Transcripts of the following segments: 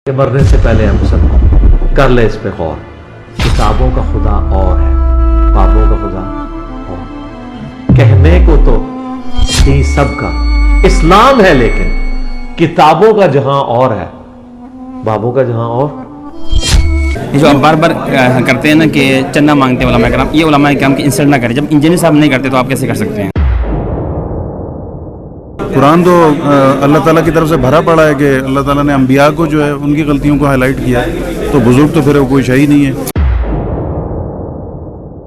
کہ مرنے سے پہلے ہم سب کر لے اس پہ غور. کتابوں کا خدا اور ہے, بابوں کا خدا اور. کہنے کو تو ہی سب کا اسلام ہے, لیکن کتابوں کا جہاں اور ہے, بابوں کا جہاں اور. جو آپ بار بار کرتے ہیں نا کہ چندہ مانگتے ہیں علماء کرام, یہ علماء کرام کی انسلٹ نہ کریں. جب انجینئر صاحب نہیں کرتے تو آپ کیسے کر سکتے ہیں؟ قرآن تو اللہ تعالیٰ کی طرف سے بھرا پڑا ہے کہ اللہ تعالیٰ نے انبیاء کو جو ہے ان کی غلطیوں کو ہائی لائٹ کیا, تو بزرگ تو پھر وہ کوئی شے ہی نہیں ہے.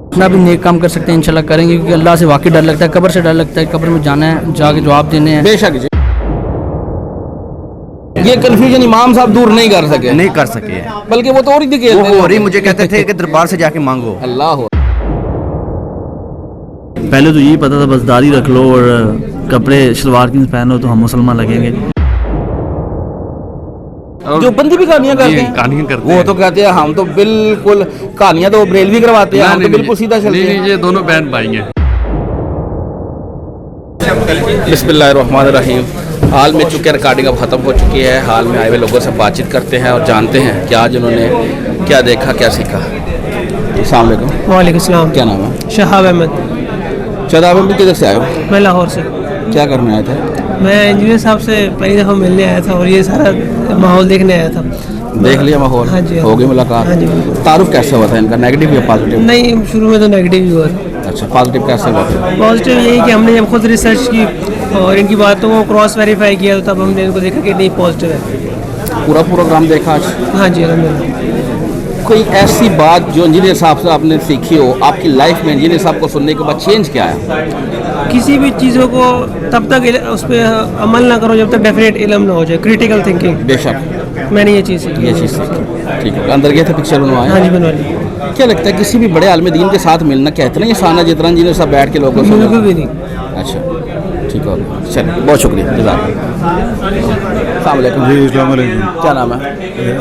اتنا بھی نیک کام کر سکتے ہیں انشاءاللہ کریں گے, کیونکہ اللہ سے واقعی ڈر لگتا ہے, قبر سے ڈر لگتا ہے, قبر میں جانا ہے, جا کے جواب دینے ہیں. بے شک یہ کنفیوژن امام صاحب دور نہیں کر سکے, نہیں کر سکے, بلکہ وہ تو اور ہی وہ ہو رہی مجھے کہتے تھے کہ دربار سے جا کے مانگو. اللہ ہو. پہلے تو یہی پتا تھا بس داڑھی رکھ لو اور کپڑے شلوار کی پہنو تو ہم مسلمان لگیں گے. جو بندی بھی کہانیاں کرتے ہیں, وہ تو کہتے ہیں ہم تو بالکل کہانیاں تو بریلوی کرواتے ہیں, ہم تو بالکل سیدھا چلتے ہیں. یہ دونوں بہن بھائی ہیں. بسم اللہ الرحمن الرحیم. حال میں چونکہ ریکارڈنگ اب ختم ہو چکی ہے, حال میں آئے ہوئے لوگوں سے بات چیت کرتے ہیں اور جانتے ہیں کہ آج انہوں نے کیا دیکھا کیا سیکھا. السلام علیکم. وعلیکم السلام. کیا نام ہے؟ شہاب احمد. شہاب احمد کدھر سے آئے ہو؟ میں لاہور سے. کیا کرنے آئے تھے؟ میں انجینئر صاحب سے پہلی دفعہ ملنے آیا تھا اور یہ سارا ماحول دیکھنے آیا تھا. دیکھ لیا ماحول؟ ہاں جی. ہو گئی ملاقات؟ ہاں جی. تعارف کیسے ہوا تھا ان کا, نیگیٹو یا پازیٹیو؟ نہیں, شروع میں تو نیگیٹو ہی ہوا تھا. اچھا, پازیٹیو کیسے ہوا تھا؟ پازیٹیو یہی کہ ہم نے جب خود ریسرچ کی اور ان کی باتوں کو کراس ویریفائی کیا تب ہم نے ان کو دیکھا کہ نہیں پازیٹیو ہے. پورا پروگرام دیکھا آج؟ ہاں جی الحمدللہ. کوئی ایسی بات جو انجینئر صاحب سے آپ نے سیکھی ہو, آپ کی لائف میں انجینئر صاحب کو سننے کے بعد چینج کیا ہے؟ کسی بھی چیزوں کو تب تک اس پہ عمل نہ کرو جب تک ڈیفینیٹ علم نہ ہو جائے, کریٹیکل تھنکنگ. بے شک میں نے یہ چیز سیکھی. یہ چیز سیکھی. ٹھیک ہے, اندر گئے تھے پکچر بنوایا؟ ہاں جی بنوا لی. کیا لگتا ہے کسی بھی بڑے عالم دین کے ساتھ ملنا کیا اتنا ہی آسان ہے جتنا انجینئر صاحب بیٹھ کے لوگوں سے؟ بالکل بھی نہیں. اچھا ٹھیک ہے, چلیے بہت شکریہ, جزاک اللہ. السلام علیکم. جی السلام علیکم. کیا نام ہے؟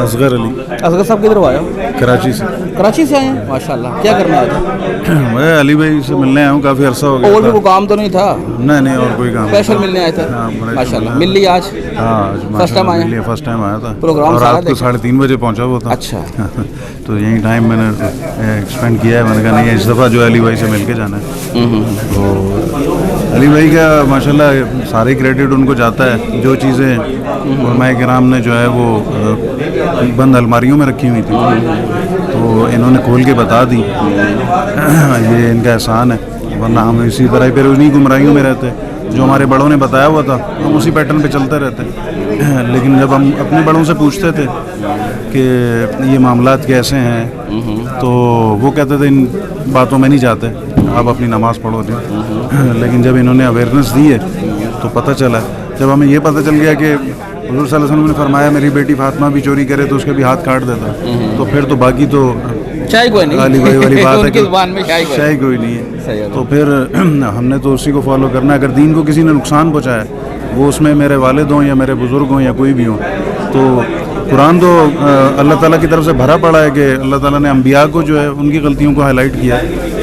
اصغر علی. اصغر صاحب کدھر آئے ہو؟ کراچی سے. کراچی سے آئے ہیں, ماشاء اللہ. کیا کرنا آئے تھے؟ میں علی بھائی سے ملنے آیا ہوں, کافی عرصہ ہو گیا. اور بھی کوئی کام تو نہیں تھا؟ نہیں اور کوئی کام. اسپیشل ملنے آئے تھے؟ ماشاء اللہ. مل لی آج؟ ہاں فرسٹ ٹائم آئے. فرسٹ ٹائم آیا تھا. پروگرام اور رات کو 3:30 بجے پہنچا ہوا تھا. اچھا. تو یہی ٹائم میں نے ایکسپینڈ کیا ہے. میں نے کہا نہیں اس دفعہ جو علی بھائی سے مل کے جانا ہے. تو علی بھائی کا ماشاء اللہ سارے کریڈٹ ان کو جاتا ہے. جو چیزیں علماء کرام نے جو ہے وہ بند الماریوں میں رکھی ہوئی تھی تو انہوں نے کھول کے بتا دی, یہ ان کا احسان ہے, ورنہ ہم اسی طرح پھر انہیں گمراہیوں میں رہتے. جو ہمارے بڑوں نے بتایا ہوا تھا ہم اسی پیٹرن پہ چلتے رہتے. لیکن جب ہم اپنے بڑوں سے پوچھتے تھے کہ یہ معاملات کیسے ہیں تو وہ کہتے تھے ان باتوں میں نہیں جاتے, آپ اپنی نماز پڑھو دیں. لیکن جب انہوں نے اویئرنیس دی ہے تو پتہ چلا, جب ہمیں یہ پتہ چل گیا کہ حضور صلی اللہ علیہ وسلم نے فرمایا میری بیٹی فاطمہ بھی چوری کرے تو اس کے بھی ہاتھ کاٹ دیتا, تو پھر تو باقی تو علی بھائی والی بات ہے کہ شاہی کوئی نہیں ہے. تو پھر ہم نے تو اسی کو فالو کرنا ہے. اگر دین کو کسی نے نقصان پہنچایا, وہ اس میں میرے والد ہوں یا میرے بزرگ ہوں یا کوئی بھی ہوں, تو قرآن تو اللہ تعالیٰ کی طرف سے بھرا پڑا ہے کہ اللہ تعالیٰ نے انبیاء کو جو ہے ان کی غلطیوں کو ہائی لائٹ کیا,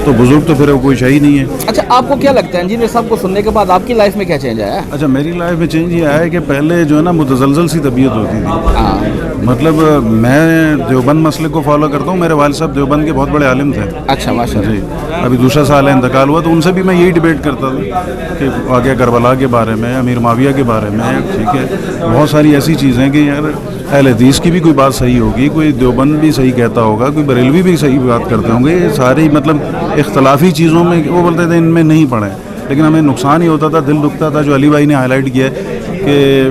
تو بزرگ تو پھر وہ کوئی شے ہی نہیں ہے. اچھا, آپ کو کیا لگتا ہے انجینئر صاحب کو سننے کے بعد آپ کی لائف میں کیا چینج آیا؟ اچھا, میری لائف میں چینج یہ آیا ہے کہ پہلے جو ہے نا متزلزل سی طبیعت ہوتی تھی. مطلب میں دیوبند مسلک کو فالو کرتا ہوں. میرے والد صاحب دیوبند کے بہت بڑے عالم تھے. اچھا ماشاء اللہ. جی, ابھی دوسرا سال ہے انتقال ہوا, تو ان سے بھی میں یہی ڈیبیٹ کرتا تھا کہ واقعہ کربلا کے بارے میں, امیر معاویہ کے بارے میں. ٹھیک ہے, بہت ساری ایسی چیزیں کہ یار اہل حدیث کی بھی کوئی بات صحیح ہوگی, کوئی دیوبند بھی صحیح کہتا ہوگا, کوئی بریلوی بھی صحیح بات کرتے ہوں گے. یہ ساری مطلب اختلافی چیزوں میں وہ بولتے تھے ان میں نہیں پڑے, لیکن ہمیں نقصان ہی ہوتا تھا, دل دکھتا تھا. جو علی بھائی نے ہائی لائٹ کیا ہے کہ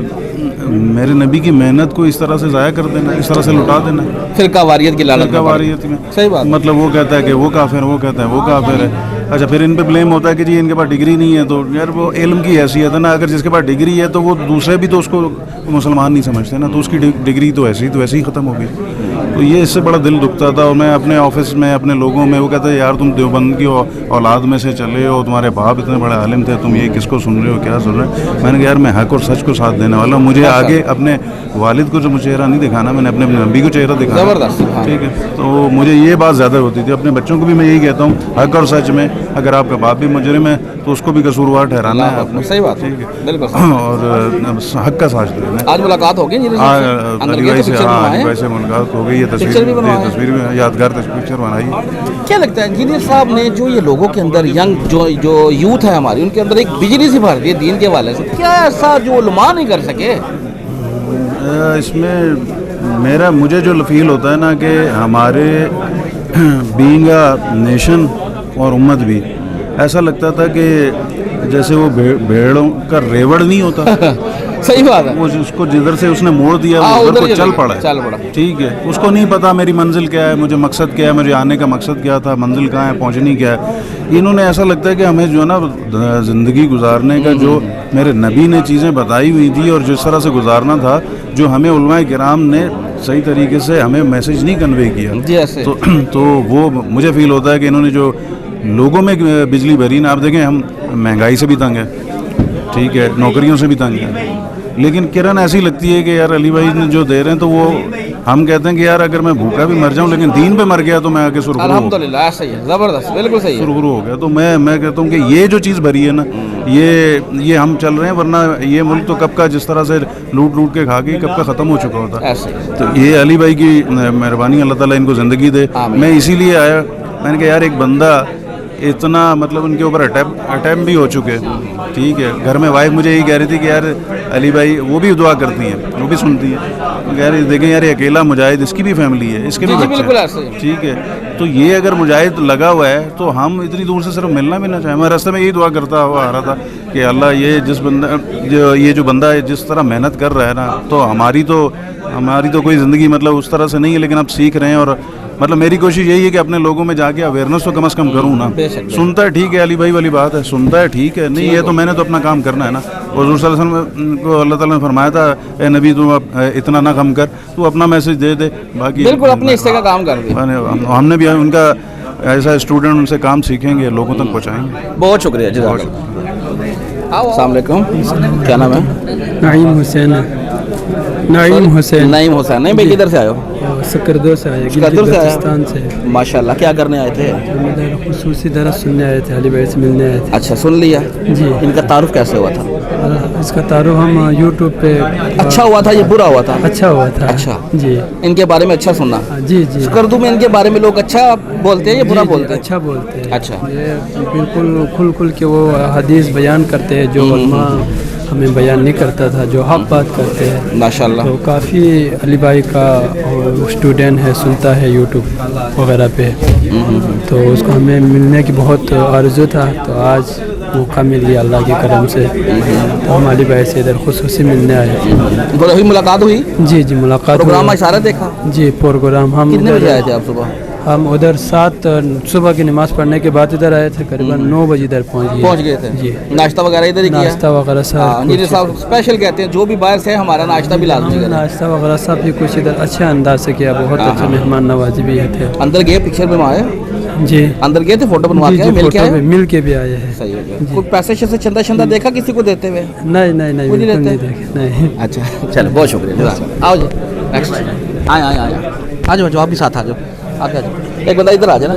میرے نبی کی محنت کو اس طرح سے ضائع کر دینا, اس طرح سے لٹا دینا, فرقہ واریت کی لعنت. فرقہ واریت میں صحیح بات. مطلب وہ کہتا ہے کہ وہ کافر, وہ کہتا ہے وہ کافر ہے. اچھا, پھر ان پہ بلیم ہوتا ہے کہ جی ان کے پاس ڈگری نہیں ہے. تو یار وہ علم کی حیثیت ہے نا, اگر جس کے پاس ڈگری ہے تو وہ دوسرے بھی تو اس کو مسلمان نہیں سمجھتے نا, تو اس کی ڈگری تو ایسی ہی ختم ہو گئی. तो ये इससे बड़ा दिल दुखता था। और मैं अपने ऑफिस में अपने लोगों में वो कहते यार तुम देवबंद की औलाद में से चले हो, तुम्हारे बाप इतने बड़े आलिम थे, तुम ये किसको सुन रहे हो, क्या सुन रहे हो। मैंने कहा यार मैं हक और सच को साथ देने वाला हूँ, मुझे आगे अपने वालिद को जो चेहरा नहीं दिखाना, मैंने अपने नबी को चेहरा दिखाना। ज़बरदस्त, हाँ। ठीक है, तो मुझे ये बात ज़्यादा होती थी। अपने बच्चों को भी मैं यही कहता हूँ, हक और सच में अगर आपका बाप भी मुजरिम है तो उसको भी कसूरवार ठहराना है आपने। सही बात, ठीक है, बिल्कुल। और हक का साथ देना है। आज मुलाकात होगी अली भाई से, हाँ अली भाई से मुलाकात हो गई है, तस्वीर भी यादगार पिक्चर बनाई। क्या लगता है इंजीनियर साहब ने जो ये लोगों के अंदर यंग जो यूथ है हमारी, उनके अंदर एक बिजली सी भर दी है दीन के हवाले से, क्या ऐसा जो उलमा नहीं कर सके? इसमें मुझे जो फील होता है ना कि हमारे बीइंग अ नेशन और उम्मत भी ऐसा लगता था कि जैसे वो भेड़ों का रेवड़ नहीं होता सही बात है, वो उसको जिधर से उसने मोड़ दिया वो उधर को चल पड़ा। ठीक है, उसको नहीं पता मेरी मंजिल क्या है, मुझे मकसद क्या है, मुझे आने का मकसद क्या था, मंजिल कहाँ है, पहुँचनी क्या है। इन्होंने ऐसा लगता है कि हमें जो है ना ज़िंदगी गुजारने का जो मेरे नबी ने चीज़ें बताई हुई थी और जिस तरह से गुजारना था, जो हमें उलमाए किराम ने सही तरीके से हमें मैसेज नहीं कन्वे किया, तो वो मुझे फील होता है कि इन्होंने जो लोगों में बिजली भरी ना। आप देखें हम महंगाई से भी तंग है, ठीक है, नौकरियों से भी तंग है, लेकिन किरण ऐसी लगती है कि यार अली भाई ने जो दे रहे हैं तो वो हम कहते हैं कि यार अगर मैं भूखा भी मर जाऊं लेकिन दीन पे मर गया तो मैं आगे सुरखरू अल्हम्दुलिल्लाह। सही है, ज़बरदस्त, बिल्कुल सही है, सुरखरू हो गया। तो मैं कहता हूँ कि ये जो चीज़ भरी है ना, ये हम चल रहे हैं, वरना ये मुल्क तो कब का जिस तरह से लूट के खा गई कब का ख़त्म हो चुका होता। तो ये अली भाई की मेहरबानी, अल्लाह ताला इनको ज़िंदगी दे। मैं इसीलिए आया, मैंने कहा यार एक बंदा इतना मतलब उनके ऊपर अटैम्प भी हो चुके हैं, ठीक है। घर में वाइफ मुझे यही कह रही थी कि यार अली भाई, वो भी दुआ करती हैं, वो भी सुनती हैं, कह रही देखें यार ये अकेला मुजाहिद, इसकी भी फैमिली है, इसके भी बच्चे हैं, ठीक है। तो ये अगर मुजाहिद लगा हुआ है तो हम इतनी दूर से सिर्फ मिलना भी ना चाहें। मैं रास्ते में यही दुआ करता हुआ आ रहा था कि अल्लाह ये जो बंदा है जिस तरह मेहनत कर रहा है ना, तो हमारी तो कोई ज़िंदगी मतलब उस तरह से नहीं है, लेकिन अब सीख रहे हैं। और मतलब मेरी कोशिश यही है कि अपने लोगों में जाके अवेयरनेस तो कम से कम करूँ ना। सुनता है ठीक है, अली भाई वाली बात है, सुनता है ठीक है, नहीं है तो मैंने तो अपना काम करना है ना। और हुज़ूर सल्लल्लाहु अलैहि वसल्लम को अल्लाह ताला ने फरमाया था, ए नबी तू इतना ना कम कर, तू अपना मैसेज दे, बाकी बिल्कुल अपने हिस्से का काम कर दे। हमने भी उनका ऐसा स्टूडेंट, उनसे काम सीखेंगे, लोगों तक पहुँचाएंगे। बहुत शुक्रिया, जज़ाकल्लाह। अस्सलाम वालेकुम, क्या नाम है? नईम हुसैन। नईम हुसैन। नहीं भाई, किधर से आए हो? सकरदो से आए, पाकिस्तान से। माशाल्लाह, क्या करने आए थे? खुसूसी दरस सुनने आए थे, अली भाई से मिलने आए थे। अच्छा, सुन लिया जी। इनका तारुफ कैसे हुआ था? इसका तारुफ हम यूट्यूब पे। अच्छा हुआ था, ये बुरा हुआ था? अच्छा हुआ था। अच्छा जी, इनके बारे में अच्छा सुना? जी जी। सकरदू में इनके बारे में लोग अच्छा बोलते हैं या बुरा बोलते हैं? अच्छा बोलते हैं। अच्छा, ये बिल्कुल खुल के वो हदीस बयान करते हैं जो उलमा हमें बयान नहीं करता था, जो हक बात करते हैं माशाल्लाह। तो काफ़ी अली भाई का स्टूडेंट है, सुनता है यूट्यूब वगैरह पे, तो उसको हमें मिलने की बहुत आरज़ू था। तो आज मौका मिल गया अल्लाह के करम से, तो हम अली भाई से इधर खुसूसी मिलने आए। मुलाकात हुई? जी जी, मुलाकात। प्रोग्राम सारा देखा? जी, प्रोग्राम। हम कितने बजे आए थे आप सुबह? हम उधर 7 सुबह की नमाज़ पढ़ने के बाद इधर आए थे, करीबन 9 बजे इधर पहुंच गए थे। जी, नाश्ता वगैरह इधर ही किया? नाश्ता वगैरह सब साहब स्पेशल कहते हैं, जो भी बाहर से हमारा नाश्ता भी लाजमी है। नाश्ता वगैरह सब भी कुछ इधर अच्छे अंदाज से किया, बहुत अच्छे मेहमान नवाजी भी थे। अंदर गए, पिक्चर बनवाए? जी, अंदर गए थे, फोटो बनवा के मिल के भी आए हैं। सही है। कुछ पैसे से चंदा देखा किसी को देते हुए? नहीं नहीं। अच्छा, चलो बहुत शुक्रिया। आओ जी, नेक्स्ट आ जाओ, आप भी साथ आ जाओ, आगे आ जाओ। एक बंदा इधर आ जाए ना।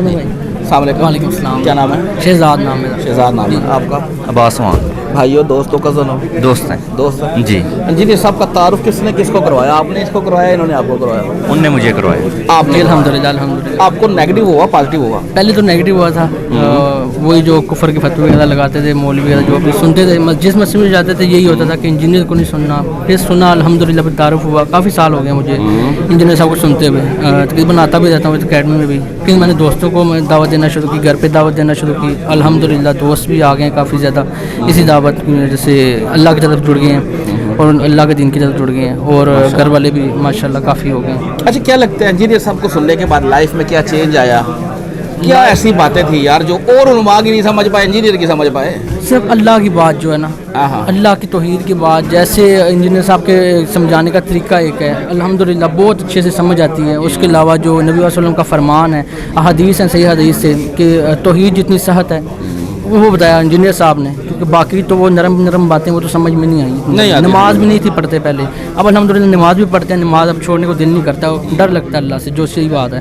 वालेकुम सलाम। क्या नाम है? शहजाद नाम है। शहजाद नाम है आपका? अब्बास मान। भाइयों, दोस्तों, कज़न हो? दोस्त हैं। दोस्त हैं जी। इंजीनियर साहब का तारुफ किसने किसको करवाया? आपने इसको करवाया, इन्होंने आपको करवाया? उनने मुझे करवाया। आपने? अल्हम्दुलिल्लाह। आपको नेगेटिव हुआ, पॉजिटिव हुआ? पहले तो नेगेटिव हुआ था, वही जो कुफर के फतवे वगैरह लगाते थे, मौलवी वगैरह जो अपने सुनते थे, जिस मस्जिद में जाते थे यही होता था कि इंजीनियर को नहीं सुनना। फिर सुना, अल्हम्दुलिल्लाह, फिर तारुफ हुआ। काफ़ी साल हो गए मुझे इंजीनियर साहब को सुनते हुए, तकरीबन आता भी रहता हूँ अकेडमी में भी। फिर मैंने दोस्तों को दावत देना शुरू की, घर पर दावत देना शुरू की। अल्हम्दुलिल्लाह दोस्त भी आ गए काफ़ी ज़्यादा इसी दावत की वजह से, अल्लाह की तरफ जुड़ गए हैं और अल्लाह के दिन की तरफ जुड़ गए हैं, और घर वाले भी माशाल्लाह काफ़ी हो गए हैं। अच्छा, क्या लगता है इंजीनियर साहब को सुनने के बाद लाइफ में क्या चेंज आया? क्या ऐसी बातें थी यार जो और उलमा की नहीं समझ पाए, इंजीनियर की समझ पाए? सिर्फ अल्लाह की बात जो है ना, अल्लाह की तौहीद की बात, जैसे इंजीनियर साहब के समझाने का तरीका एक है, अल्हम्दुलिल्लाह बहुत अच्छे से समझ आती है। उसके अलावा जो नबी वसल्लम का फरमान है, हदीस है, सही हदीस से कि तौहीद जितनी सहत है वो बताया इंजीनियर साहब ने, क्योंकि बाकी तो वो नरम बातें वो तो समझ में नहीं आई। नमाज भी नहीं थी पढ़ते पहले, अब अल्हम्दुलिल्लाह नमाज भी पढ़ते हैं, नमाज अब छोड़ने को दिल नहीं करता, डर लगता है अल्लाह से, जो सही बात है।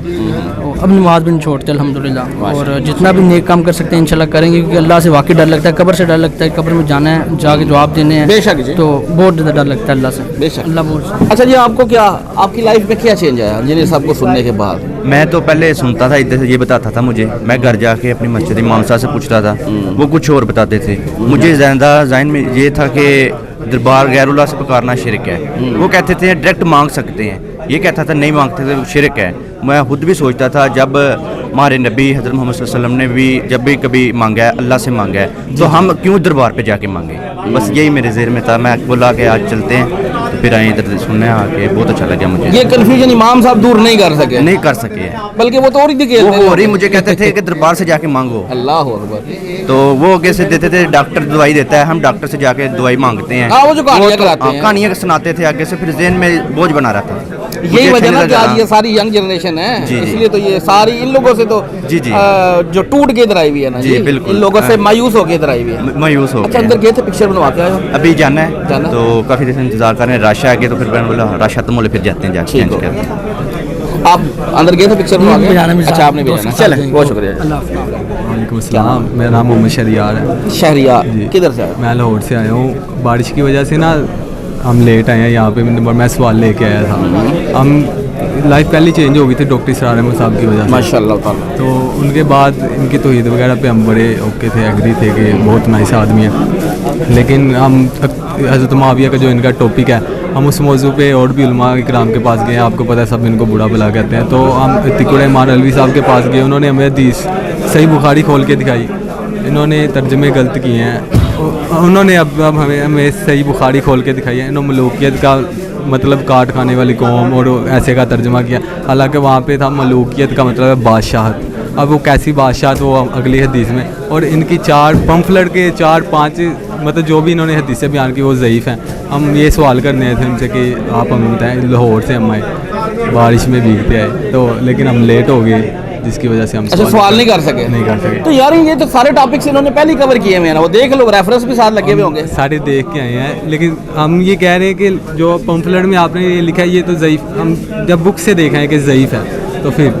अब नमाज भी नहीं छोड़ते अल्हम्दुलिल्लाह, और जितना भी नेक काम कर सकते हैं इंशाल्लाह करेंगे, क्योंकि अल्लाह से वाकई डर लगता है, कब्र से डर लगता है, कब्र में जाना है, जाके जवाब देने हैं, बेशक जी, तो बहुत ज़्यादा डर लगता है अल्लाह से, बेशक। अल्लाह बहुत। अच्छा जी, आपको क्या, आपकी लाइफ में क्या चेंज आया इंजीनियर साहब को सुनने के बाद? मैं तो पहले सुनता था, इधर से ये बताता था मुझे, मैं घर जाके अपनी मस्जिद इमाम साहब से पूछता था, वो कुछ और बताते थे। मुझे ज़हन में ये था कि दरबार गैरुल्लाह से पुकारना शिरक है। वो कहते थे डायरेक्ट मांग सकते हैं, ये कहता था नहीं मांगते थे शिरक है। मैं खुद भी सोचता था, जब हमारे नबी हज़रत मोहम्मद सल्लल्लाहु अलैहि वसल्लम ने भी जब भी कभी मांगा है अल्लाह से मांगा है, तो हम क्यों दरबार पे जाके मांगे? बस यही मेरे ज़हन में था। मैं बोला कि आज चलते हैं, तो फिर आए इधर सुनने आके बहुत अच्छा लगा मुझे। ये कन्फ्यूजन इमाम साहब दूर नहीं कर सके? नहीं कर सके, बल्कि वो तो और ही और ही मुझे कहते थे कि दरबार से जाके मांगो। अल्लाह हू अकबर। तो वो कैसे देते थे, डॉक्टर दवाई देता है, हम डॉक्टर से जाके दवाई मांगते हैं। वो जो कहानियाँ कराते हैं, कहानियाँ सुनाते थे आगे से, फिर ज़हन में बोझ बना रहता था। यही वजह ना कि आज ये सारी यंग जनरेशन है, इसलिए तो ये सारी इन लोगों से तो जो टूट के इधर आई हुई है ना जी, बिल्कुल इन लोगों से मायूस होके इधर आई हुई है, मायूस हो। अच्छा, अंदर गए थे, पिक्चर बनवा के आए हो? अभी जाना है, तो काफ़ी देर से इंतजार कर रहे हैं, राशा आगे, तो फिर मैंने बोला राशा तुम बोले फिर जाते हैं जाके। आप अंदर गए थे पिक्चर बनवा के? अच्छा, आपने भी जाना, चले, बहुत शुक्रिया। वालेकुम अस्सलाम, मेरा नाम मोहम्मद शहरियार है। शहरियार, किधर से आए? मैं लाहौर से आया हूँ। बारिश की वजह से ना हम लेट आए हैं यहाँ पे, मैं सवाल लेके आया था। हम लाइफ पहले चेंज हो गई थी डॉक्टर इसरार अहमद साहब की वजह से, माशाल्लाह ताला। तो उनके बाद इनकी तौहीद वगैरह पे हम बड़े ओके थे, एग्री थे कि बहुत नाइस आदमी है। लेकिन हम हज़रत मुआविया का जो इनका टॉपिक है, हम उस मौजू पे और भी उलमा इकराम के पास गए हैं, आपको पता है सब इनको बुरा भला कहते हैं। तो हम तिकुड़ इमाम अलवी साहब के पास गए, उन्होंने हमें हदीस सही बुखारी खोल के दिखाई, इन्होंने तर्जमे गलत किए हैं, उन्होंने अब हमें सही बुखारी खोल के दिखाई है। इन्होंने मलूकियत का मतलब काट खाने वाली कौम और ऐसे का तर्जमा किया, हालांकि वहाँ पे था मलूकियत का मतलब है बादशाहत। अब वो कैसी बादशाहत, वो अगली हदीस में, और इनकी 4 पंफलेट के 4-5 मतलब जो भी इन्होंने हदीसें बयान की वो ज़ईफ़ हैं। हम ये सवाल करने आए थे उनसे कि आप हमें बताएं, लाहौर से हम आए, बारिश में भीगते आए, तो लेकिन हम लेट हो गए जिसकी वजह से हम सवाल नहीं कर सके। तो यार ये तो सारे टॉपिक्स इन्होंने पहले कवर किए हुए हैं ना, वो देख लो, रेफरेंस भी साथ लगे हुए होंगे। सारे देख के आए हैं, लेकिन हम ये कह रहे हैं कि जो पंफलेट में आपने ये लिखा है ये तो ज़ईफ़, हम जब बुक से देखा है कि ज़ईफ़ है, तो फिर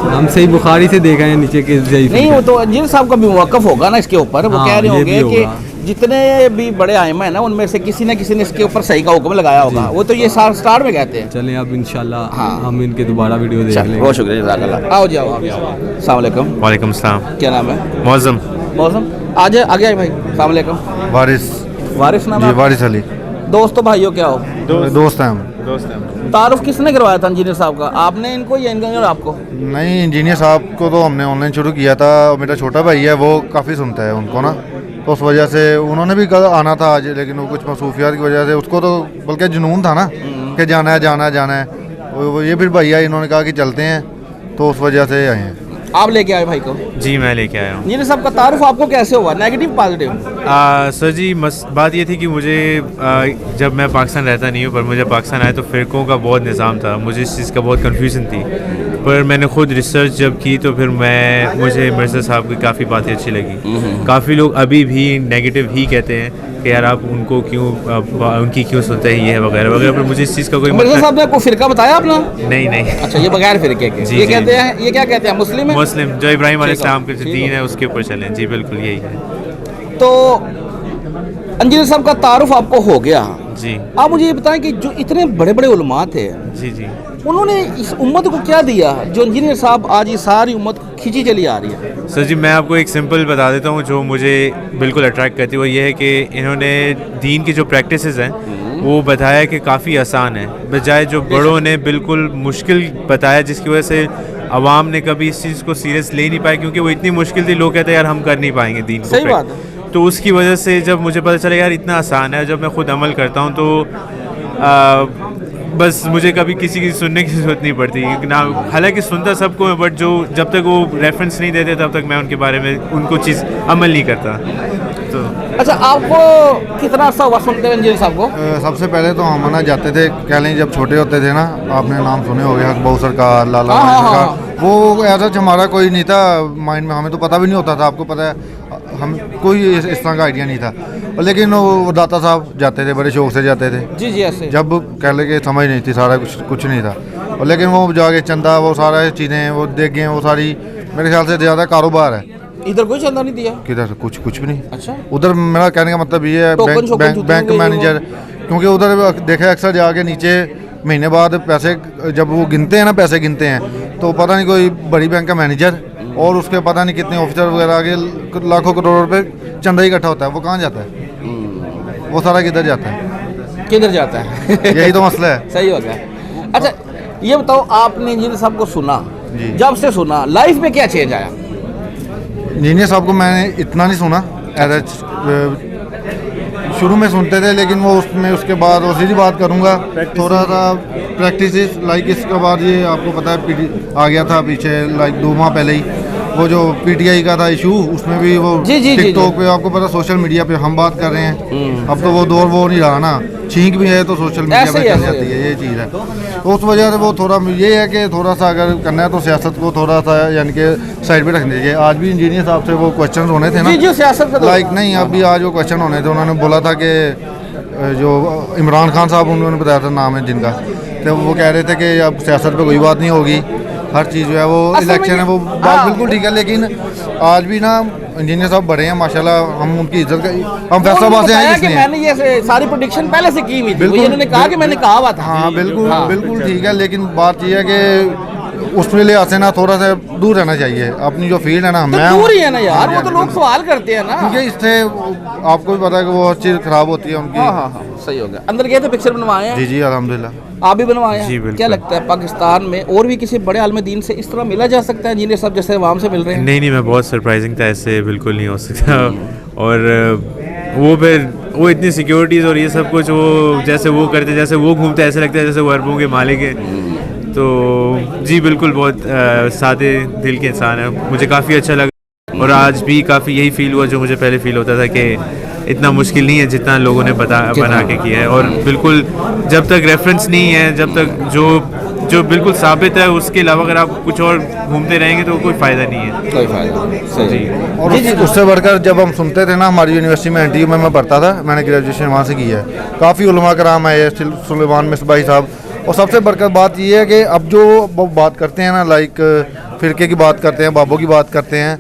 हम सही बुखारी से देखा है नीचे के ज़ईफ़ नहीं। वो तो इंजीनियर साहब का भी मौक़िफ़ होगा ना इसके ऊपर, वो कह रहे होंगे कि जितने भी बड़े आइमा है ना, उनमें से किसी न किसी ने इसके ऊपर सही का हुक्म लगाया होगा, वो तो ये स्टार्ट में कहते हैं। चलें अब इंशाल्लाह हम इनके दोबारा वीडियो देख लेंगे। बहुत शुक्रिया, जज़ाकल्लाह। आओ जी, आओ। अस्सलाम वालेकुम। वालेकुम अस्सलाम। क्या नाम है? मौज़म। मौज़म, आगे आगे भाई। अस्सलाम वालेकुम। वारिस नाम है? वारिस अली। दोस्तों भाइयों क्या हो? दोस्त हैं हम। तारुफ किसने करवाया था इंजीनियर साहब का, आपने इनको या इनको आपको? नहीं, इंजीनियर साहब को तो हमने ऑनलाइन शुरू किया था, मेरा छोटा भाई है वो काफ़ी सुनता है उनको ना, तो उस वजह से उन्होंने भी कल आना था आज, लेकिन वो कुछ मसरूफियात की वजह से उसको तो बल्कि जुनून था ना कि जाना है। वो ये फिर भैया इन्होंने कहा कि चलते हैं, तो उस वजह से आए हैं। आप लेके आए भाई को? जी मैं लेके आया हूँ। इंजीनियर साहब का तारुफ आपको कैसे हुआ, नेगेटिव पॉजिटिव? सर जी बात ये थी कि मुझे जब मैं पाकिस्तान रहता नहीं हूँ, पर मुझे पाकिस्तान आया तो फ़िरक़ों का बहुत निज़ाम था, मुझे इस चीज़ का बहुत कन्फ्यूज़न थी, पर मैंने ख़ुद रिसर्च जब की तो फिर मुझे मिर्ज़ा साहब की काफ़ी बातें अच्छी लगी। काफ़ी लोग अभी भी नेगेटिव ही कहते हैं कि यार आप उनको क्यों उनकी क्यों सुनते हैं, ये है वगैरह वगैरह, पर मुझे इस चीज़ का कोई मिर्ज़ा साहब ने आपको फ़िरका बताया अपना? नहीं। अच्छा, ये बगैर फ़िरके के ये कहते हैं, ये क्या कहते हैं, मुस्लिम है? मुस्लिम, जो इब्राहिम अलैहिस्सलाम के दीन है उसके ऊपर चलें। जी बिल्कुल यही है। तो इंजीनियर साहब का तारुफ आपको हो गया जी। आप मुझे ये बताएं कि जो इतने बड़े बड़े उलमा थे, जी उन्होंने इस उम्मत को क्या दिया जो इंजीनियर साहब आज ये सारी उम्मत खींची चली आ रही है? सर जी मैं आपको एक सिंपल बता देता हूँ जो मुझे बिल्कुल अट्रैक्ट करती है, वो ये है कि इन्होंने दीन की जो प्रैक्टिसेस हैं वो बताया कि काफ़ी आसान है, बजाय जो बड़ों ने बिल्कुल मुश्किल बताया, जिसकी वजह से आवाम ने कभी इस चीज़ को सीरियस ले नहीं पाया, क्योंकि वो इतनी मुश्किल थी, लोग कहते हैं यार हम कर नहीं पाएंगे दीन को। सही बात है। तो उसकी वजह से जब मुझे पता चला यार इतना आसान है, जब मैं ख़ुद अमल करता हूँ तो बस मुझे कभी किसी की सुनने की ज़रूरत नहीं पड़ती ना, हालांकि सुनता सबको है, बट जो जब तक वो रेफरेंस नहीं देते तब तक मैं उनके बारे में उनको चीज़ अमल नहीं करता। तो अच्छा, आपको कितना अर्सा हुआ सुनते हुए इंजीनियर साहब को? सबसे पहले तो हम ना जाते थे, कह लें जब छोटे होते थे ना, आपने नाम सुने होंगे हकबहू सरकार, लाला सरकार, वो ऐसा हमारा कोई नहीं था माइंड में, हमें तो पता भी नहीं होता था, आपको पता है हम कोई इस तरह का आइडिया नहीं था, लेकिन वो दाता साहब जाते थे, बड़े शौक से जाते थे। जी जी, ऐसे जब कह ले कि समझ नहीं थी, सारा कुछ नहीं था, और लेकिन वो जाके चंदा वो सारा चीज़ें वो देख गए, वो सारी मेरे ख्याल से ज़्यादा कारोबार है। इधर कोई चंदा नहीं दिया? किधर कुछ भी नहीं। अच्छा, उधर मेरा कहने का मतलब ये है बैंक मैनेजर, क्योंकि उधर देखे अक्सर जाके नीचे महीने बाद पैसे जब वो गिनते हैं ना, पैसे गिनते हैं, तो पता नहीं कोई बड़ी बैंक का मैनेजर और उसके पता नहीं कितने ऑफिसर वगैरह आगे लाखों करोड़ रुपए चंदा इकट्ठा होता है, वो कहाँ जाता है? वो सारा किधर जाता है? किधर जाता है? यही तो मसला है। सही हो गया। अच्छा, ये बताओ, आपने इंजीनियर साहब को सुना, जब से सुना लाइफ में क्या चेंज आया? इंजीनियर साहब को मैंने इतना नहीं सुना, शुरू में सुनते थे, लेकिन वो उसमें उसके बाद वो सीधी बात करूँगा, थोड़ा सा प्रैक्टिस लाइक इसके बाद ये आपको पता है आ गया था पीछे लाइक 2 माह पहले ही वो जो PTI का था इशू, उसमें भी वो टिकटॉक पे आपको पता सोशल मीडिया पे हम बात कर रहे हैं, अब तो वो दौर वो नहीं रहा ना, छींक भी है तो सोशल मीडिया पे चल जाती है, ये चीज़ है। तो उस वजह से वो थोड़ा ये है कि थोड़ा सा अगर करना है तो सियासत को थोड़ा सा यानी कि साइड पे रखनी चाहिए। आज भी इंजीनियर साहब से वो क्वेश्चन होने थे ना, सियासत लाइक नहीं, अभी आज वो क्वेश्चन होने थे, उन्होंने बोला था कि जो इमरान खान साहब उन्होंने बताया था नाम है जिनका, तो वो कह रहे थे कि अब सियासत पे कोई बात नहीं होगी, हर चीज़ जो है वो इलेक्शन है, वो बात बिल्कुल ठीक है, लेकिन आज भी ना इंजीनियर साहब बड़े हैं माशाल्लाह, हम उनकी इज्जत हम फैसलाबाद से आए इसलिए। मैंने ये सारी प्रोडिक्शन पहले से की हुई थी, इन्होंने कहा कि मैंने कहा हुआ था। हाँ बिल्कुल ठीक है, लेकिन बात ये है कि उसमें लिहाज से ना थोड़ा सा दूर रहना चाहिए, अपनी जो फील्ड है ना, तो दूर ही है ना यार, वो तो लोग सवाल करते हैं ना, क्योंकि इससे आपको भी पता है कि वो हर चीज़ खराब होती है उनकी। हाँ, सही हो गया। अंदर गए थे, पिक्चर बनवाए हैं? जी अल्हम्दुलिल्लाह। आप भी बनवाए हैं? क्या लगता है पाकिस्तान में और भी किसी बड़े आलम दीन से इस तरह मिला जा सकता है इंजीनियर साहब जैसे आवाम से मिल रहे हैं? नहीं, मैं बहुत सरप्राइजिंग था, ऐसे बिल्कुल नहीं हो सकता। और वो फिर वो इतनी सिक्योरिटीज़ और ये सब कुछ वो जैसे वो करते, जैसे वो घूमते, ऐसे लगता है जैसे वो अरबों के मालिक है। तो जी बिल्कुल बहुत सादे दिल के इंसान है, मुझे काफ़ी अच्छा लगा, और आज भी काफ़ी यही फील हुआ जो मुझे पहले फील होता था कि इतना मुश्किल नहीं है जितना लोगों ने बना के किया है, और बिल्कुल जब तक रेफरेंस नहीं है, जब तक जो बिल्कुल साबित है, उसके अलावा अगर आप कुछ और घूमते रहेंगे तो कोई फ़ायदा नहीं है। कोई फ़ायदा जी। और उससे बढ़कर जब हम सुनते थे ना, हमारी यूनिवर्सिटी में NTU में मैं पढ़ता था, मैंने ग्रेजुएशन वहाँ से की है, काफ़ी उलमा कराम आए, सुलेमान मिसबाही साहब, और सबसे बढ़कर बात ये है कि अब जो बात करते हैं ना, लाइक फ़िरके की बात करते हैं, बाबों की बात करते हैं,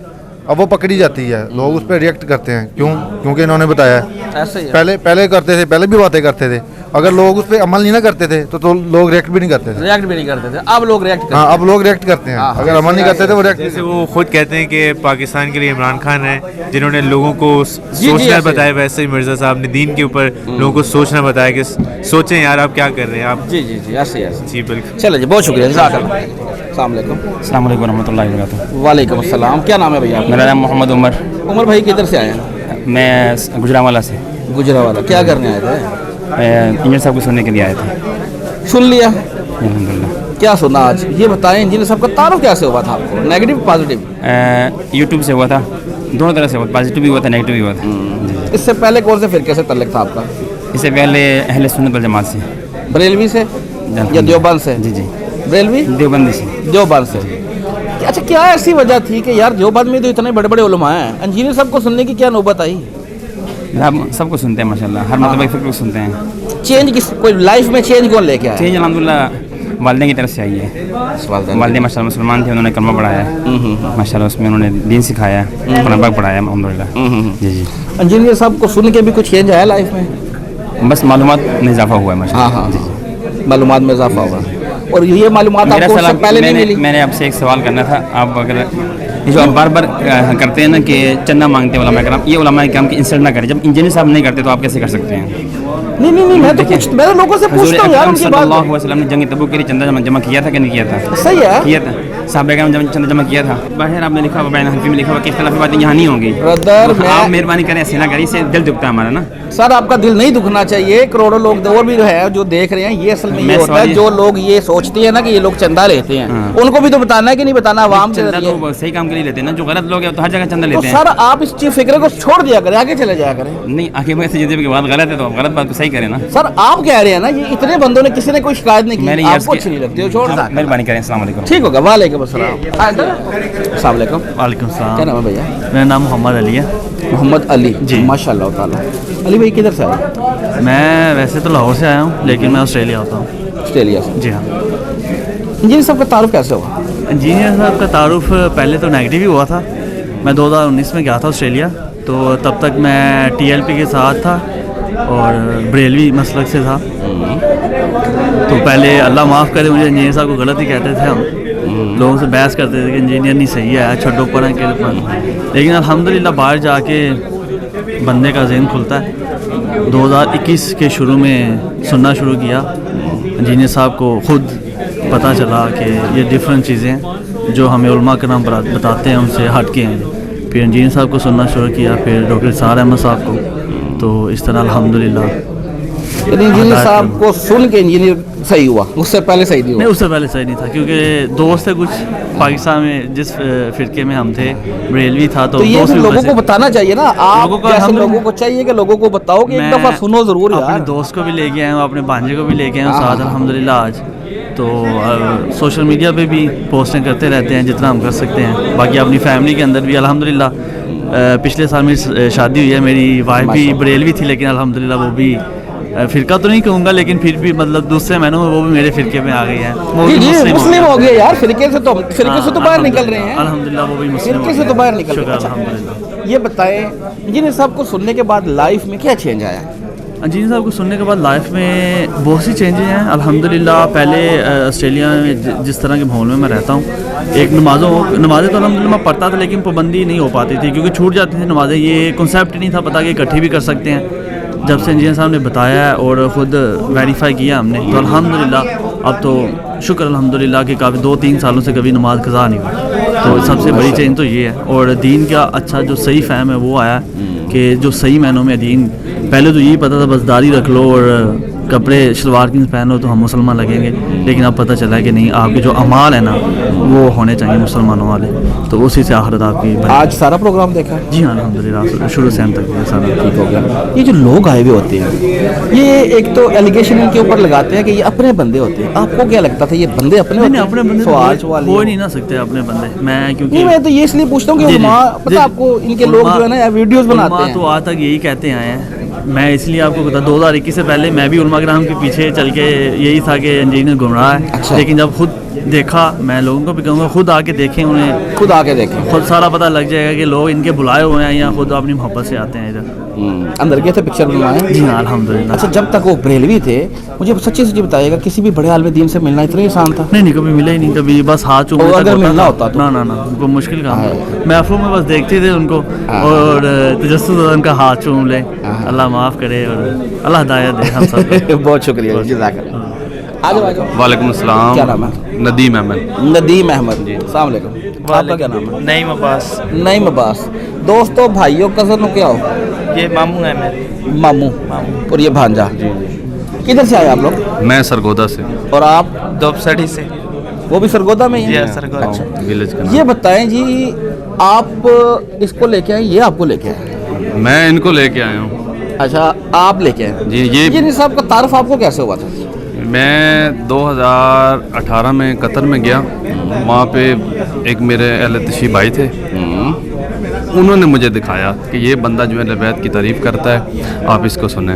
अब वो पकड़ी जाती है, लोग उस पर रिएक्ट करते हैं, क्योंकि इन्होंने बताया ऐसे ही पहले करते थे, पहले भी बातें करते थे, अगर लोग उस पर अमल नहीं ना करते थे तो लोग रिएक्ट भी नहीं करते थे, अब लोग रिएक्ट करते हैं। हाँ, अब लोग रिएक्ट करते हैं, अगर अमल नहीं करते थे वो रिएक्ट। जैसे वो खुद कहते हैं कि पाकिस्तान के लिए इमरान खान है जिन्होंने लोगों को सोचना बताया, वैसे ही मिर्ज़ा साहब ने दीन के ऊपर लोगों को सोचना बताया कि सोचें यार आप क्या कर रहे हैं आप। जी ऐसे जी बिल्कुल। चलो जी, बहुत शुक्रिया। अस्सलाम वालेकुम रहमतुल्लाहि व बरकातहू। वालेकुम अस्सलाम। क्या नाम है भैया? मेरा नाम मोहम्मद उमर भाई किधर से आए हैं? मैं गुजरावाला से। गुजरावाला, क्या करने आए थे? इंजीनियर साहब को सुनने के लिए आए थे। सुन लिया? अल्हम्दुलिल्लाह। क्या सुना आज? ये बताएं, इंजीनियर साहब का तारुफ कैसे हुआ था आपको, नेगेटिव पॉजिटिव? यूट्यूब से हुआ था, दोनों तरह से हुआ, पॉजिटिव भी हुआ था, नेगेटिव भी हुआ था। इससे पहले कौन से फिरके से तल्लुक था आपका? इससे पहले अहले सुन्नत वल जमात से। बरेलवी से या देवबंद से? जी बरेलवी देवबंदी से। देवबंद से। अच्छा, क्या ऐसी वजह थी कि यार देवबंद में तो इतने बड़े बड़े उलमा हैं, इंजीनियर साहब को सुनने की क्या नौबत आई? हम सबको सुनते हैं माशाल्लाह, हर मतलब एक फिक्र को सुनते हैं। चेंज किस कोई लाइफ में चेंज कौन लेके आया? चेंज अल्हम्दुलिल्लाह वालिदैन की तरफ से आई है। वालिदैन माशाल्लाह मुसलमान थे, उन्होंने कलमा पढ़ाया माशाल्लाह, उसमें उन्होंने दीन सिखाया, कुरान पाक पढ़ाया अल्हम्दुलिल्लाह। जी इंजीनियर साहब को सुन के भी कुछ चेंज आया लाइफ में? बस मालूमात में इजाफा हुआ है माशाल्लाह। हाँ, मालूमात में इजाफा हुआ। और ये मालूमात आपको उससे पहले नहीं मिली? मैंने आपसे एक सवाल करना था, आप अगर ये जो आप बार बार करते हैं ना कि चंदा मांगते हैं उलमा कराम, ये उलमा कराम की इंसल्ट ना करें, जब इंजीनियर साहब नहीं करते तो आप कैसे कर सकते हैं? नहीं नहीं नहीं, मैं तो कुछ मेरे लोगों से पूछता हूँ यार, उनकी बात सल्लल्लाहु अलैहि वसल्लम ने जंग तबूक के लिए चंदा जमा किया था कि नहीं किया था? सही है किया था, साहब ने चंदा जमा किया था। बाहर आपने लिखा हुआ, बैन हनफी में लिखा हुआ कि इख्तिलाफी बातें यहाँ नहीं होंगी। ब्रदर आप मेहरबानी करें, ऐसे ना करिए, इससे दिल दुखता है हमारा ना। सर आपका दिल नहीं दुखना चाहिए, करोड़ों लोग और भी है जो देख रहे हैं, ये असल में ये होता है, जो लोग ये सोचते हैं ना कि ये लोग चंदा लेते हैं, उनको भी तो बताना है कि नहीं बताना, आवाम के चंदा तो सही काम के लिए लेते हैं ना, जो गलत लोग हैं तो हर जगह चंदा तो लेते हैं। सर आप इस चीज फिक्र को छोड़ दिया करें, आगे चले जाया करें। नहीं, आगे में ऐसे जितने की बात गलत है तो गलत बात को सही करें ना। सर आप कह रहे हैं ना, ये इतने बंदों ने किसी ने कोई शिकायत नहीं की, आपको अच्छी नहीं लगती हो, छोड़ दो, मेहरबानी करें। अस्सलाम वालेकुम। ठीक होगा, वालेकुम अस्सलाम। अस्सलाम वालेकुम। वालेकुम सलाम। क्या नाम है भैया? मेरा नाम मोहम्मद अली है। मोहम्मद अली जी, माशाल्लाह ताला। अली भाई किधर से आए? मैं वैसे तो लाहौर से आया हूँ, लेकिन मैं ऑस्ट्रेलिया होता हूँ। ऑस्ट्रेलिया से? जी हाँ। इंजीनियर साहब का तारुफ कैसे हुआ? इंजीनियर साहब का तारुफ पहले तो नेगेटिव ही हुआ था। मैं 2019 में गया था ऑस्ट्रेलिया, तो तब तक मैं TLP के साथ था और बरेलवी मसलक से था। तो पहले अल्लाह माफ़ करे, मुझे इंजीनियर साहब को गलत ही कहते थे हम, लोगों से बहस करते थे कि इंजीनियर नहीं सही है, छोड़ो पर के ऊपर। लेकिन अल्हम्दुलिल्लाह बाहर जाके बंदे का ज़हन खुलता है। 2021 के शुरू में सुनना शुरू किया, इंजीनियर साहब को ख़ुद पता चला कि ये डिफरेंट चीज़ें हैं जो हमें उलमा के नाम बताते हैं, उनसे हट के हैं। फिर इंजीनियर साहब को सुनना शुरू किया, फिर डॉक्टर सार अहमद साहब को, तो इस तरह अल्हम्दुलिल्लाह। इंजीनियर साहब को सुन के इंजीनियर सही हुआ, उससे पहले सही नहीं हुआ? नहीं, उससे पहले सही नहीं था, क्योंकि दोस्त थे कुछ पाकिस्तान में, जिस फ़िरके में हम थे, बरेलवी था, तो ये लोगों को बताना चाहिए ना, आप लोगों को चाहिए कि लोगों को बताओ कि एक दफ़ा सुनो ज़रूर यार। अपने दोस्त को भी लेके आया हूँ, अपने भांजे को भी लेके आया हूँ साथ अल्हम्दुलिल्लाह आज। तो सोशल मीडिया पे भी पोस्टें करते रहते हैं जितना हम कर सकते हैं। बाकी अपनी फैमिली के अंदर भी अल्हम्दुलिल्लाह, पिछले साल मेरी शादी हुई है, मेरी वाइफ भी बरेलवी थी, लेकिन अल्हम्दुलिल्लाह वो भी फ़िरका तो नहीं कहूँगा, लेकिन फिर भी मतलब दूसरे महीनों में वो भी मेरे फ़िरके में आ गई है। वो भी मुस्लिम हो गए यार, फ़िरके से तो बाहर निकल रहे हैं अल्हम्दुलिल्लाह, वो भी मुस्लिम फ़िरके से तो बाहर निकल रहे हैं। अल्हम्दुलिल्लाह। ये बताएं, इंजीनियर साहब को सुनने के बाद लाइफ में क्या चेंज आया? इंजीनियर साहब को सुनने के बाद लाइफ में बहुत सी चेंजेस हैं अल्हम्दुलिल्लाह। पहले ऑस्ट्रेलिया में जिस तरह के माहौल में मैं रहता हूँ, एक नमाज़ें तो अल्हम्दुलिल्लाह मैं पढ़ता था, लेकिन पाबंदी नहीं हो पाती थी क्योंकि छूट जाती थी नमाज़ें। ये कॉन्सेप्ट नहीं था पता कि इकट्ठी भी कर सकते हैं। जब से इंजीनियर साहब ने बताया है और ख़ुद वेरीफाई किया हमने, तो अल्हम्दुलिल्लाह अब तो शुक्र अल्हम्दुलिल्लाह कि काफ़ी 2-3 सालों से कभी नमाज कज़ा नहीं हुई। तो सबसे बड़ी चेंज तो ये है। और दीन का अच्छा जो सही फ़हम है वो आया कि जो सही मायनों में दीन, पहले तो यही पता था बस दाढ़ी रख लो और कपड़े शलवार की पहनो तो हम मुसलमान लगेंगे, लेकिन अब पता चला है कि नहीं, आपके जो अमाल है ना वो होने चाहिए मुसलमानों वाले, तो उसी से आखिरत आपकी। आज सारा प्रोग्राम देखा? जी हाँ अल्हम्दुलिल्लाह, शुरू से अंत तक सारा ठीक हो गया। ये जो लोग आए हुए होते हैं, ये एक तो एलिगेशन इनके ऊपर लगाते हैं कि ये अपने बंदे होते हैं, आपको क्या लगता था ये बंदे अपने होते हैं? अपने बंदे हो नहीं ना सकते अपने बंदे। मैं क्योंकि मैं तो ये इसलिए पूछता हूँ कि पता आपको इनके लोग जो है ना वीडियोस बनाते हैं, तो आज तक यही कहते आए हैं। मैं इसलिए आपको बता, 2021 से पहले मैं भी उलमा कराम के पीछे चल के यही था कि इंजीनियर गुमराह है। अच्छा। लेकिन जब खुद देखा, मैं लोगों को भी कहूँगा खुद आके देखें, उन्हें खुद आके देखें, खुद सारा पता लग जाएगा कि लोग इनके बुलाए हुए हैं या खुद अपनी मोहब्बत से आते हैं इधर। अंदर गए थे पिक्चर बनवाए? जी हाँ अल्हम्दुलिल्लाह। अच्छा, जब तक वो बरेलवी थे, मुझे सच्ची सच्ची बताइएगा, किसी भी बड़े आलिम दीन से मिलना इतना ही आसान था? नहीं, कभी मिला ही नहीं, कभी बस हाथ चूम अगर मिलना होता तो? ना उनको मुश्किल काम है। महफूम में बस देखते थे उनको और तजस्सुस उनका हाथ चूम ले। अल्लाह माफ़ करे और अल्लाह हिदायत दे हम सब। बहुत शुक्रिया, जज़ाकल्लाह। वालेकुम अस्सलाम। क्या नाम है? नदीम अहमद। नदीम अहमद जी, अस्सलाम वालेकुम। आपका क्या नाम है? नईम अब्बास। नईम अब्बास। दोस्तों, भाइयों, कज़न क्या हो? ये मामू है मेरे। मामू और ये भांजा। किधर से आए आप लोग? मैं सरगोदा से। और आप? दोपसड़ी से। वो भी सरगोदा में ही है? सरगोदा। अच्छा, विलेज का। ये बताएं जी, आप इसको लेके आए, ये आपको लेके आए? मैं इनको लेके आया हूँ। अच्छा, आप लेके आए जी। ये साहब का तारुफ आपको कैसे हुआ था? मैं 2018 में कतर में गया, वहाँ पे एक मेरे अहले तशरीफ भाई थे, उन्होंने मुझे दिखाया कि ये बंदा जो है लबैत की तारीफ़ करता है, आप इसको सुने।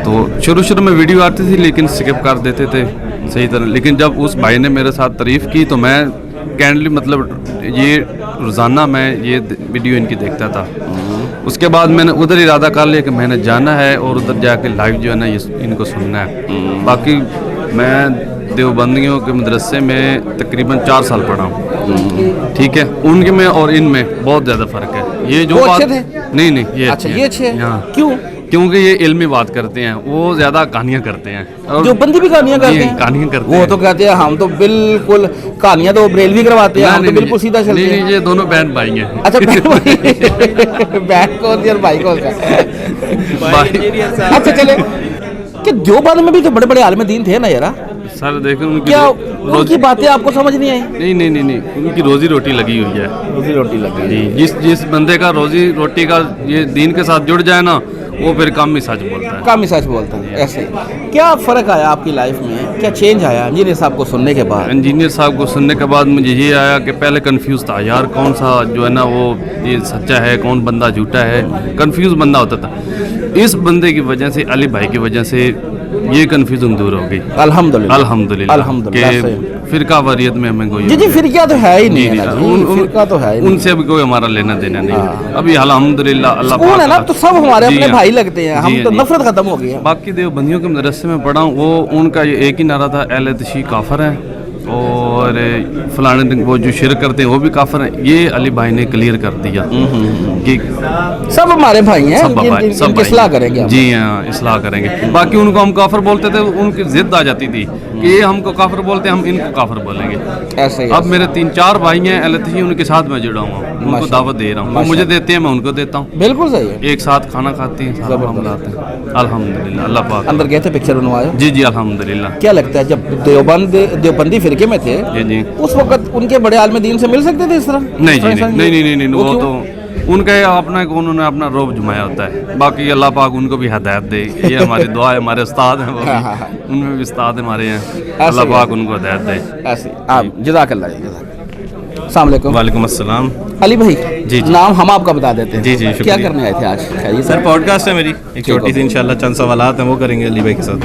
तो शुरू में वीडियो आती थी लेकिन स्किप कर देते थे सही तरह, लेकिन जब उस भाई ने मेरे साथ तारीफ़ की तो मैं कैंडली मतलब ये रोज़ाना मैं ये वीडियो इनकी देखता था। उसके बाद मैंने उधर इरादा कर लिया कि मैंने जाना है और उधर जाके लाइव जो है ना ये इनको सुनना है। बाकी मैं देवबंदियों के मदरसे में तकरीबन 4 साल पढ़ा हूँ, ठीक है। उनके में और इनमें बहुत ज़्यादा फ़र्क है। ये जो बात अच्छे थे? नहीं ये अच्छा, ये अच्छे हैं। हाँ। क्यों? क्योंकि ये इल्मी बात करते हैं, वो ज़्यादा कहानियाँ करते हैं। और जो बंदी भी कहानियाँ करते हैं, कहानियाँ करते वो हैं। तो कहते हैं हम तो बिल्कुल कहानियाँ तो बरेलवी करवाते हैं, हम तो बिल्कुल सीधा चलते हैं। नहीं, ये दोनों बहन भाई हैं। अच्छा बहन कौन सी और भाई कौन सा? अच्छा चले कि देवबंद में भी तो बड़े बड़े आलिम दीन थे ना यार, सर देखो उनकी क्या उनकी बातें आपको समझ नहीं आई? नहीं, उनकी रोजी रोटी लगी हुई है। रोजी रोटी लगी जी, जिस बंदे का रोजी रोटी का ये दीन के साथ जुड़ जाए ना, वो फिर कम ही सच बोलता है। कम ही सच बोलता है। ऐसे क्या फ़र्क आया आपकी लाइफ में, क्या चेंज आया इंजीनियर साहब को सुनने के बाद? इंजीनियर साहब को सुनने के बाद मुझे ये आया कि पहले कंफ्यूज था यार, कौन सा जो है ना वो ये सच्चा है, कौन बंदा झूठा है, कंफ्यूज बंदा होता था। इस बंदे की वजह से, अली भाई की वजह से ये कंफ्यूजन दूर हो गई। अल्हम्दुलिल्लाह कि फिरका वारियत में हमें कोई जी फिरका तो है ही नहीं है ना जी, फिरका तो है ही नहीं। उनसे भी कोई हमारा लेना देना नहीं। अभी अल्हम्दुलिल्लाह अल्लाह सुकून है ना, तो सब हमारे अपने जी, भाई लगते हैं, हम तो जी। नफरत खत्म हो गई है। बाकी देवबंदियों के मदरसे में पढ़ा हूँ, वो उनका ये एक ही नारा था, अहले तशी काफर है और फलाने दिन वो जो शिरक करते हैं वो भी काफर हैं। ये अली भाई ने क्लियर कर दिया कि सब हमारे भाई हैं, सब भाई, सब इनकी भाई। इस्लाह करेंगे हम। जी हाँ, इस्लाह करेंगे। बाकी उनको हम काफर बोलते थे, उनकी जिद आ जाती थी कि ये हमको काफर बोलते हैं, हम इनको काफर बोलेंगे। ऐसे ही अब मेरे 3-4 भाई हैं अहले तशी, उनके साथ मैं जुड़ा हुआ हूँ, उनको दावत दे रहा हूँ, वो मुझे देते हैं, मैं उनको देता हूँ। बिल्कुल सही है। एक साथ खाना खाते हैं, साथ हम लाते हैं। अल्हम्दुलिल्लाह, अल्लाह पाक। अंदर गए थे पिक्चर बनवाए? जी अल्हम्दुलिल्लाह। क्या लगता है जब देवबंदी फिरके में थे जी उस वक्त उनके बड़े आलिम दीन से मिल सकते थे इस तरह? नहीं, वो तो उनका अपना उन्होंने अपना रोब जुमाया होता है। बाकी अल्लाह पाक उनको भी हिदायत दे, ये हमारी दुआ है। हमारे उस्ताद हैं वो भी, उनमें भी उस्ताद हमारे हैं, अल्लाह पाक उनको हिदायत दे। ऐसे आप जज़ाकल्लाह। अस्सलाम वालेकुम। वालेकुम अस्सलाम। अली भाई जी नाम हम आपका बता देते हैं। जी क्या करने आए थे आज? खैरियत सर पॉडकास्ट है मेरी, एक छोटी सी इंशाल्लाह चंद सवालात हैं वो करेंगे अली भाई के साथ।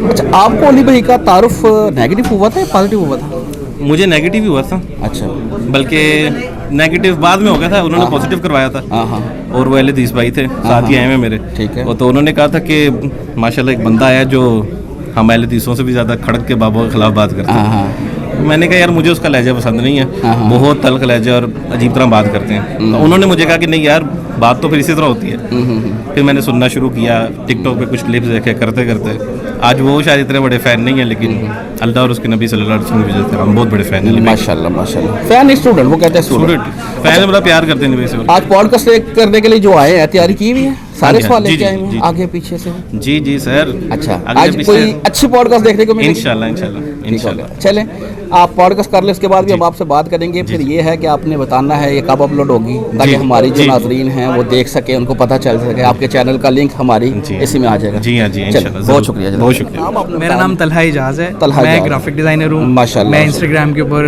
अच्छा, आपको अली भाई का तारुफ नेगेटिव हुआ था या पॉजिटिव हुआ था? मुझे नेगेटिव ही हुआ था। अच्छा, बल्कि नेगेटिव बाद में हो गया था, उन्होंने पॉजिटिव करवाया था। और वो अहले हदीस भाई थे, साथ ही आए हैं मेरे। ठीक है। तो उन्होंने कहा था कि माशाल्लाह एक बंदा है जो हम अहले हदीसों से भी ज़्यादा खड़क के बाबों के खिलाफ बात करते हैं। मैंने कहा यार मुझे उसका लहजा पसंद नहीं है, बहुत तल्ख लहजा और अजीब तरह बात करते हैं। तो उन्होंने मुझे कहा कि नहीं यार बात तो फिर इसी तरह होती है। फिर मैंने सुनना शुरू किया, टिकटॉक पे कुछ क्लिप्स देखे, करते करते आज वो शायद इतने बड़े फ़ैन नहीं है, लेकिन अल्लाह और उसके नबी सल्लल्लाहु अलैहि वसल्लम की वजह से हम बहुत बड़े फ़ैन हैं। माशाल्लाह माशाल्लाह। फ़ैन स्टूडेंट, वो कहते हैं स्टूडेंट। फ़ैन मतलब प्यार करते हैं नबी से। आज पॉडकास्ट करने के लिए जो आए हैं, तैयारी की हुई है? सारे सवाल लेके आए हैं आगे पीछे से? जी सर। अच्छा, आज कोई अच्छी पॉडकास्ट देखने को मिलेगी? इंशाल्लाह। चलें, आप पॉडकास्ट कर ले, उसके बाद भी हम आपसे बात करेंगे। फिर ये है कि आपने बताना है ये कब अपलोड होगी, ताकि हमारी जो नाज़रीन हैं वो देख सके, उनको पता चल सके। आपके चैनल का लिंक हमारी इसी में आ जाएगा। जी हाँ, इंशाल्लाह। बहुत शुक्रिया। बहुत शुक्रिया। मेरा नाम तलहा इजाज़ है, मैं ग्राफिक डिज़ाइनर हूँ माशाल्लाह। मैं इंस्टाग्राम के ऊपर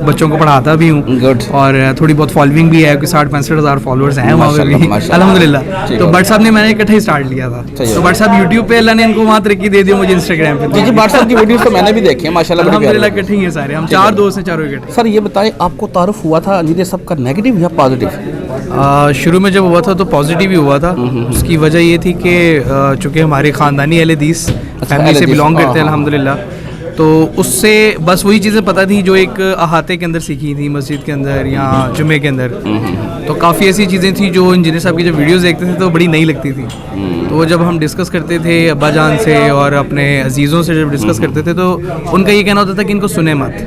बच्चों को पढ़ाता भी हूँ और थोड़ी बहुत फॉलोइंग भी है, 60-65 हज़ार फॉलोअर्स हैं वहाँ पे भी, अल्हम्दुलिल्लाह। तो बट साहब ने मैंने इकट्ठा ही स्टार्ट लिया था, तो बट साहब यूट्यूब पे अल्लाह ने इनको वहाँ तरक्की दे दी, मुझे इंस्टाग्राम पे। जी बट साहब की वीडियोस तो मैंने भी देखी है माशाल्लाह, अल्हम्दुलिल्लाह। इकट्ठे ही हैं सारे, हम 4 दोस्त हैं, चारों इकट्ठे। सर ये बताएं, आपको तारुफ हुआ था इंजीनियर साहब का नेगेटिव या पॉजिटिव? शुरू में जब हुआ था तो पॉजिटिव ही हुआ था। उसकी वजह ये थी कि चूँकि हमारे ख़ानदानी अहले हदीस फैमिली से बिलोंग करते हैं अल्हम्दुलिल्लाह, तो उससे बस वही चीज़ें पता थी जो एक अहाते के अंदर सीखी थी, मस्जिद के अंदर या जुमे के अंदर। तो काफ़ी ऐसी चीज़ें थी जो इंजीनियर साहब की जब वीडियोस देखते थे तो बड़ी नई लगती थी। तो जब हम डिस्कस करते थे अब्बा जान से और अपने अजीज़ों से जब डिस्कस करते थे तो उनका ये कहना होता था कि इनको सुने मत,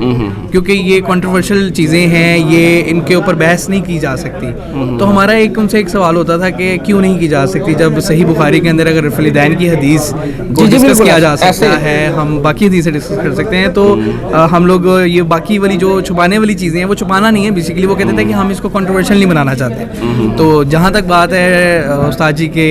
क्योंकि ये कंट्रोवर्शियल चीज़ें हैं, ये इनके ऊपर बहस नहीं की जा सकती। तो हमारा उनसे एक सवाल होता था कि क्यों नहीं की जा सकती, जब सही बुखारी के अंदर अगर रफ़ीदैन की हदीस को डिस्कस किया जा सकता है, हम बाकी हदीस से डिस्कस कर सकते हैं। तो हम लोग ये बाकी वाली जो छुपाने वाली चीज़ें हैं वो छुपाना नहीं है, बेसिकली वो कहते थे कि हम इसको कंट्रोवर्शियल नहीं बनाना चाहते। तो जहाँ तक बात है उस्ताद जी के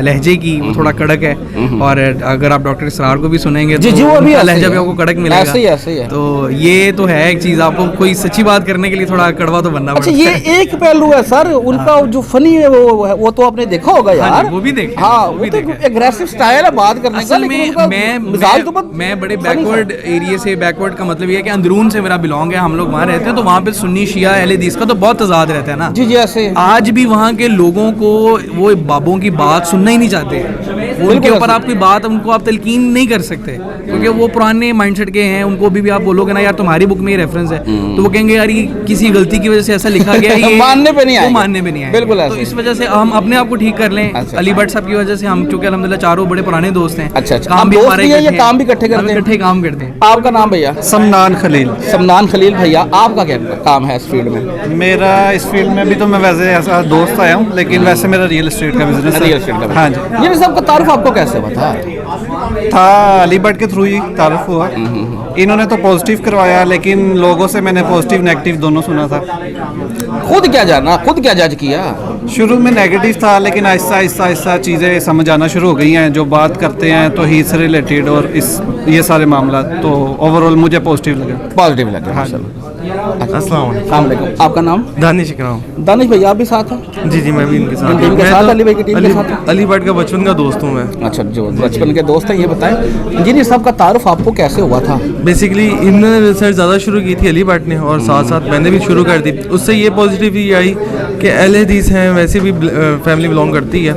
लहजे की, वो थोड़ा कड़क है, और अगर आप डॉक्टर इसरार को भी सुनेंगे तो उनका लहजा भी आपको कड़क मिलेगा। ऐसे ही है। तो ये तो है एक चीज़, आपको कोई सच्ची बात करने के लिए थोड़ा कड़वा तो बनना पड़ता है। अच्छा, ये एक पहलू है सर उनका जो फनी है वो तो आपने देखा होगा यार। वो भी देखा। हाँ, वो तो एग्रेसिव स्टाइल है बात करने का, लेकिन मैं बड़े बैकवर्ड एरिया से, बैकवर्ड का मतलब ये है कि अंदरून से मेरा बिलोंग है, हम लोग वहाँ रहते हैं, तो वहाँ पे सुन्नी शिया अहले हदीस का तो बहुत तजाद रहता है ना। जी ऐसे आज भी वहाँ के लोगों को वो बाबों की बात सुनना ही नहीं चाहते। उनके ऊपर आप कोई बात उनको आप तलकीन नहीं कर सकते, क्योंकि वो पुराने माइंडसेट के हैं। उनको भी आप बोलोगे ना यार तुम्हारी बुक में ये रेफरेंस है, तो वो कहेंगे यार ये किसी गलती की वजह से ऐसा लिखा गया है, ये मानने पे नहीं आएगा, मानने पे नहीं आएगा। बिल्कुल। तो इस वजह से हम अपने आप को ठीक कर लें। अली भट्ट साहब की वजह से हम चूंकि अल्हम्दुलिल्लाह चारों बड़े पुराने दोस्त हैं। अच्छा, काम भी हमारे काम भी इकट्ठे करते हैं, इकट्ठे काम करते हैं। आपका नाम भैया? समनान खलील। समनान खलील भैया, आपका क्या काम है इस फील्ड में? मेरा इस फील्ड में भी तो मैं वैसे ऐसा दोस्त आया हूँ, लेकिन वैसे मेरा रियल एस्टेट का बिजनेस है। रियल एस्टेट का? हाँ जी। ये सब का तारुफ आपको कैसे बता था? अली भट्ट के थ्रू ही तारुफ हुआ। इन्होंने तो पॉजिटिव करवाया, लेकिन लोगों से मैंने पॉजिटिव नेगेटिव दोनों सुना था। खुद क्या जाना, खुद क्या जज किया? शुरू में नेगेटिव था, लेकिन आहिस्ता आहिस्ता आहिस्ता चीज़ें समझ आना शुरू हो गई हैं। जो बात करते हैं तो ही से रिलेटेड और ये सारे मामला, तो ओवरऑल मुझे पॉजिटिव लगा। पॉजिटिव लगा। हाँ। अस्सलाम वालेकुम। आपका नाम? दानिश इकराम। दानिश भैया आप भी साथ हैं? जी मैं भी इनके साथ अली भाई की टीम के साथ। अली भट्ट का बचपन का दोस्त हूँ मैं। अच्छा, जो बचपन के दोस्त हैं, ये बताएं इंजीनियर साहब का तारुफ आपको कैसे हुआ था? बेसिकली इन्होंने रिसर्च ज़्यादा शुरू की थी अली भट्ट ने, और साथ साथ मैंने भी शुरू कर दी। उससे ये पॉजिटिविटी आई कि अहले हदीस हैं, वैसे भी फैमिली बिलोंग करती है,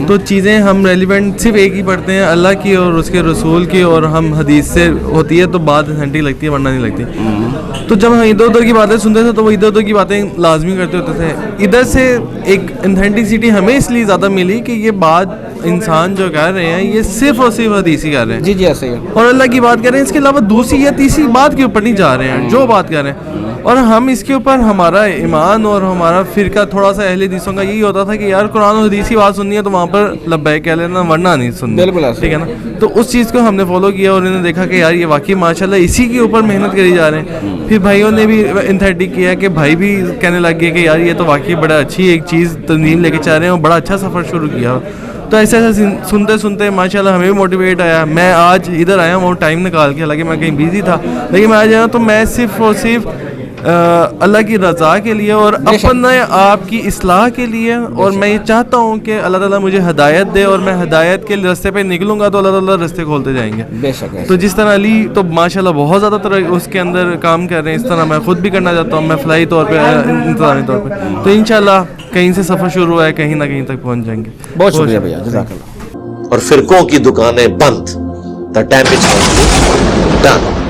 तो चीज़ें हम रेलिवेंट सिर्फ एक ही पढ़ते हैं, अल्लाह की और उसके रसूल की, और हम हदीस से होती है तो बात अथेंटिक लगती है, वरना नहीं लगती। तो जब हम इधर उधर की बातें सुनते थे तो वो इधर उधर की बातें लाजमी करते होते थे। इधर से एक ऑथेंटिसिटी हमें इसलिए ज़्यादा मिली कि ये बात इंसान जो कर रहे हैं ये सिर्फ और सिर्फ हदीस ही कर रहे हैं। जी ऐसे ही, और अल्लाह की बात कर रहे हैं, इसके अलावा दूसरी या तीसरी बात के ऊपर नहीं जा रहे हैं, जो बात कर रहे हैं। और हम इसके ऊपर हमारा ईमान और हमारा फ़िरका थोड़ा सा अहले हदीसों का यही होता था कि यार कुरान और हदीस की बात सुननी है तो वहाँ पर लब्बैक कह लेना, वरना नहीं सुननी। बिल्कुल ठीक है ना। तो उस चीज़ को हमने फॉलो किया और इन्होंने देखा कि यार ये वाकई माशाल्लाह इसी के ऊपर मेहनत करी जा रहे हैं। फिर भाइयों ने भी इंथेटिक किया कि भाई भी कहने लग गए कि यार ये तो वाकई बड़ा अच्छी एक चीज़ तंजीम लेके चल रहे हैं, और बड़ा अच्छा सफ़र शुरू किया। तो ऐसे ऐसे सुनते सुनते माशाल्लाह हमें भी मोटिवेट आया। मैं आज इधर आया हूँ टाइम निकाल के, हालांकि मैं कहीं बिजी था, लेकिन मैं आज आया तो मैं सिर्फ और सिर्फ अल्लाह की रज़ा के लिए और अपने आप की इस्लाह के लिए, और मैं ये चाहता हूँ कि अल्लाह ताला मुझे हिदायत दे और मैं हिदायत के रास्ते पे निकलूँगा तो अल्लाह ताला रास्ते खोलते जाएंगे। बेशक। तो जिस तरह अली तो माशाल्लाह बहुत ज़्यादा तरह उसके अंदर काम कर रहे हैं, इस तरह मैं खुद भी करना चाहता हूँ। मैं फ़िलाई तौर पर, इंतज़ामी तौर पर, तो इंशाल्लाह कहीं से सफ़र शुरू हुआ है, कहीं ना कहीं तक पहुँच जाएंगे। बहुत शुक्रिया भैया, जज़ाकल्लाह। और फिरकों की दुकानें बंद, द डैमेज डन।